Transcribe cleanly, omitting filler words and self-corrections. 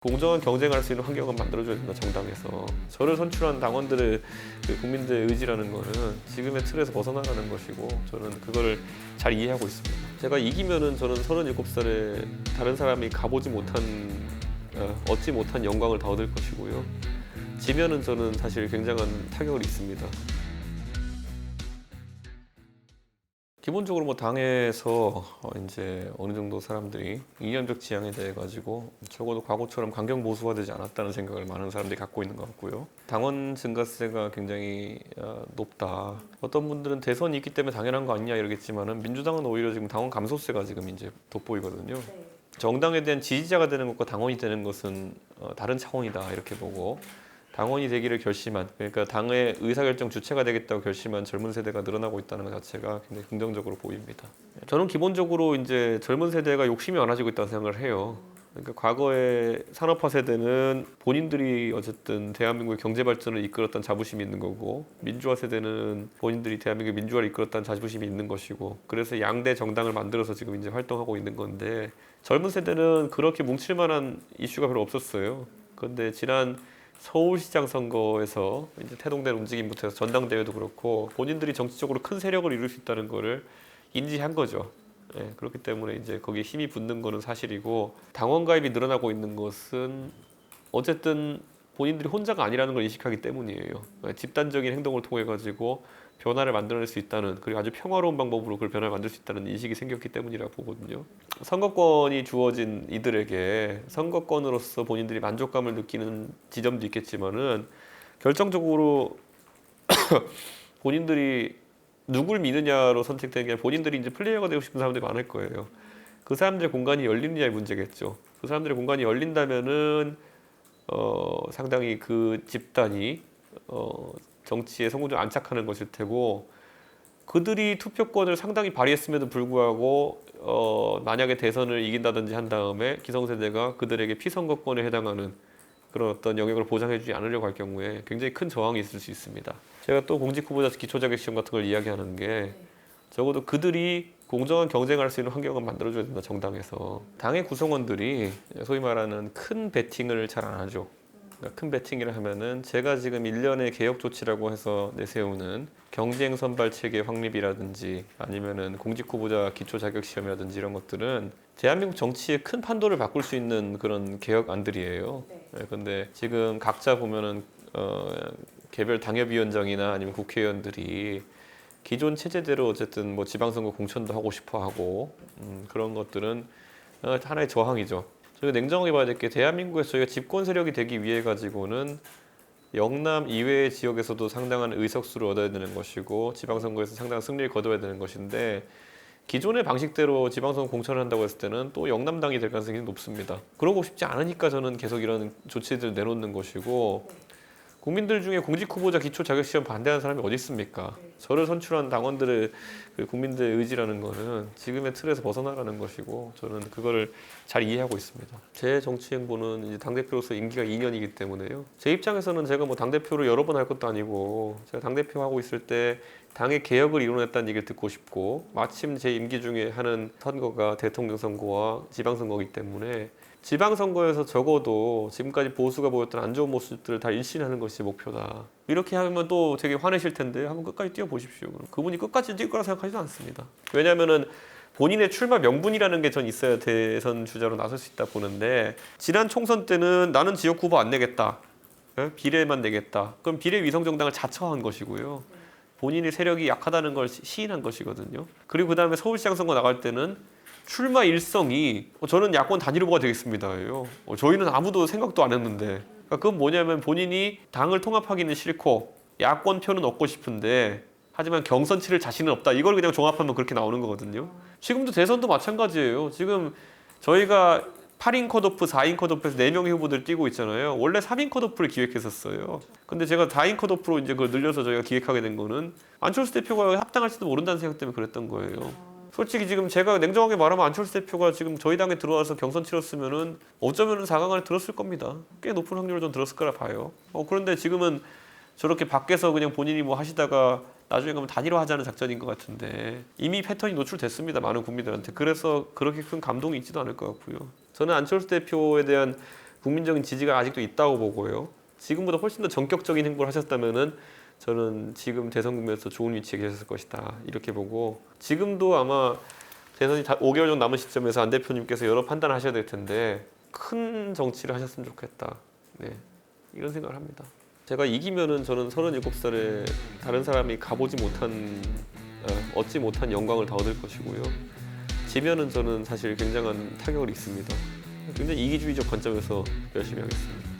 공정한 경쟁할 수 있는 환경을 만들어줘야 된다, 정당에서. 저를 선출한 당원들의 국민들의 의지라는 거는 지금의 틀에서 벗어나가는 것이고, 저는 그거를 잘 이해하고 있습니다. 제가 이기면은 저는 37살에 다른 사람이 가보지 못한, 얻지 못한 영광을 다 얻을 것이고요. 지면은 저는 사실 굉장한 타격을 입습니다. 기본적으로 뭐 당에서 이제 어느 정도 사람들이 이념적 지향에 대해 가지고 적어도 과거처럼 강경 보수화 되지 않았다는 생각을 많은 사람들이 갖고 있는 것 같고요. 당원 증가세가 굉장히 높다. 어떤 분들은 대선이 있기 때문에 당연한 거 아니냐 이러겠지만은, 민주당은 오히려 지금 당원 감소세가 지금 이제 돋보이거든요. 정당에 대한 지지자가 되는 것과 당원이 되는 것은 다른 차원이다 이렇게 보고, 당원이 되기를 결심한, 그러니까 당의 의사결정 주체가 되겠다고 결심한 젊은 세대가 늘어나고 있다는 것 자체가 굉장히 긍정적으로 보입니다. 저는 기본적으로 이제 젊은 세대가 욕심이 많아지고 있다고 생각을 해요. 그러니까 과거의 산업화 세대는 본인들이 어쨌든 대한민국의 경제 발전을 이끌었다는 자부심이 있는 거고, 민주화 세대는 본인들이 대한민국의 민주화를 이끌었다는 자부심이 있는 것이고, 그래서 양대 정당을 만들어서 지금 이제 활동하고 있는 건데, 젊은 세대는 그렇게 뭉칠 만한 이슈가 별로 없었어요. 그런데 지난 서울시장 선거에서 이제 태동된 움직임부터 해서 전당대회도 그렇고 본인들이 정치적으로 큰 세력을 이룰 수 있다는 거를 인지한 거죠. 예, 그렇기 때문에 이제 거기에 힘이 붙는 거는 사실이고, 당원 가입이 늘어나고 있는 것은 어쨌든 본인들이 혼자가 아니라는 걸 인식하기 때문이에요. 집단적인 행동을 통해 가지고 변화를 만들어낼 수 있다는, 그리고 아주 평화로운 방법으로 그걸 변화를 만들 수 있다는 인식이 생겼기 때문이라고 보거든요. 선거권이 주어진 이들에게 선거권으로서 본인들이 만족감을 느끼는 지점도 있겠지만은, 결정적으로 본인들이 누굴 믿느냐로 선택되는 게 아니라 본인들이 이제 플레이어가 되고 싶은 사람들이 많을 거예요. 그 사람들의 공간이 열리느냐의 문제겠죠. 그 사람들의 공간이 열린다면은 상당히 그 집단이 정치에 성공적으로 안착하는 것일 테고, 그들이 투표권을 상당히 발휘했음에도 불구하고 만약에 대선을 이긴다든지 한 다음에 기성세대가 그들에게 피선거권에 해당하는 그런 어떤 영역을 보장해주지 않으려고 할 경우에 굉장히 큰 저항이 있을 수 있습니다. 제가 또 공직후보자 기초자격시험 같은 걸 이야기하는 게, 적어도 그들이 공정한 경쟁할 수 있는 환경을 만들어줘야 된다, 정당에서. 당의 구성원들이 소위 말하는 큰 배팅을 잘 안 하죠. 그러니까 큰 배팅이라 하면은, 제가 지금 1년의 개혁 조치라고 해서 내세우는 경쟁 선발 체계 확립이라든지 아니면은 공직후보자 기초 자격 시험이라든지 이런 것들은 대한민국 정치의 큰 판도를 바꿀 수 있는 그런 개혁안들이에요. 근데 지금 각자 보면은 개별 당협위원장이나 아니면 국회의원들이 기존 체제대로 어쨌든 뭐 지방선거 공천도 하고 싶어 하고, 그런 것들은 하나의 저항이죠. 저희가 냉정하게 봐야 될 게, 대한민국에서 저희가 집권 세력이 되기 위해 가지고는 영남 이외의 지역에서도 상당한 의석수를 얻어야 되는 것이고, 지방선거에서 상당한 승리를 거둬야 되는 것인데, 기존의 방식대로 지방선거 공천을 한다고 했을 때는 또 영남당이 될 가능성이 높습니다. 그러고 싶지 않으니까 저는 계속 이런 조치들을 내놓는 것이고, 국민들 중에 공직후보자 기초 자격시험 반대하는 사람이 어디 있습니까? 저를 선출한 당원들의 국민들의 의지라는 거는 지금의 틀에서 벗어나가는 것이고, 저는 그거를 잘 이해하고 있습니다. 제 정치 행보는 이제 당대표로서 임기가 2년이기 때문에요. 제 입장에서는 제가 뭐 당대표를 여러 번 할 것도 아니고, 제가 당대표 하고 있을 때 당의 개혁을 이뤄냈다는 얘기를 듣고 싶고, 마침 제 임기 중에 하는 선거가 대통령 선거와 지방선거이기 때문에 지방선거에서 적어도 지금까지 보수가 보였던 안 좋은 모습들을 다 일신하는 것이 목표다. 이렇게 하면 또 되게 화내실 텐데 한번 끝까지 뛰어보십시오. 그분이 끝까지 뛸 거라 생각하지도 않습니다. 왜냐하면은 본인의 출마 명분이라는 게 전 있어야 대선 주자로 나설 수 있다 보는데, 지난 총선 때는 나는 지역 후보 안 내겠다, 비례만 내겠다. 그럼 비례 위성정당을 자처한 것이고요. 본인의 세력이 약하다는 걸 시인한 것이거든요. 그리고 그 다음에 서울시장 선거 나갈 때는 출마 일성이 저는 야권 단일 후보가 되겠습니다예요. 저희는 아무도 생각도 안 했는데, 그러니까 그건 뭐냐면 본인이 당을 통합하기는 싫고 야권 표는 얻고 싶은데 하지만 경선 치를 자신은 없다. 이걸 그냥 종합하면 그렇게 나오는 거거든요. 지금도 대선도 마찬가지예요. 지금 저희가 8인 컷오프, 4인 컷오프에서 4명의 후보들 뛰고 있잖아요. 원래 3인 컷오프를 기획했었어요. 근데 제가 4인 컷오프로 이제 그걸 늘려서 저희가 기획하게 된 거는 안철수 대표가 합당할지도 모른다는 생각 때문에 그랬던 거예요. 솔직히 지금 제가 냉정하게 말하면 안철수 대표가 지금 저희 당에 들어와서 경선 치렀으면은 어쩌면은 4강 안에 들었을 겁니다. 꽤 높은 확률로 좀 들었을 거라 봐요. 그런데 지금은 저렇게 밖에서 그냥 본인이 뭐 하시다가 나중에 가면 단일화하자는 작전인 것 같은데, 이미 패턴이 노출됐습니다, 많은 국민들한테. 그래서 그렇게 큰 감동이 있지도 않을 것 같고요. 저는 안철수 대표에 대한 국민적인 지지가 아직도 있다고 보고요. 지금보다 훨씬 더 전격적인 행보를 하셨다면은 저는 지금 대선 국면에서 좋은 위치에 계셨을 것이다 이렇게 보고, 지금도 아마 대선이 5개월 정도 남은 시점에서 안 대표님께서 여러 판단을 하셔야 될 텐데 큰 정치를 하셨으면 좋겠다. 네, 이런 생각을 합니다. 제가 이기면은 저는 37살에 다른 사람이 가보지 못한 얻지 못한 영광을 다 얻을 것이고요. 지면은 저는 사실 굉장한 타격을 입습니다. 굉장히 이기주의적 관점에서 열심히 하겠습니다.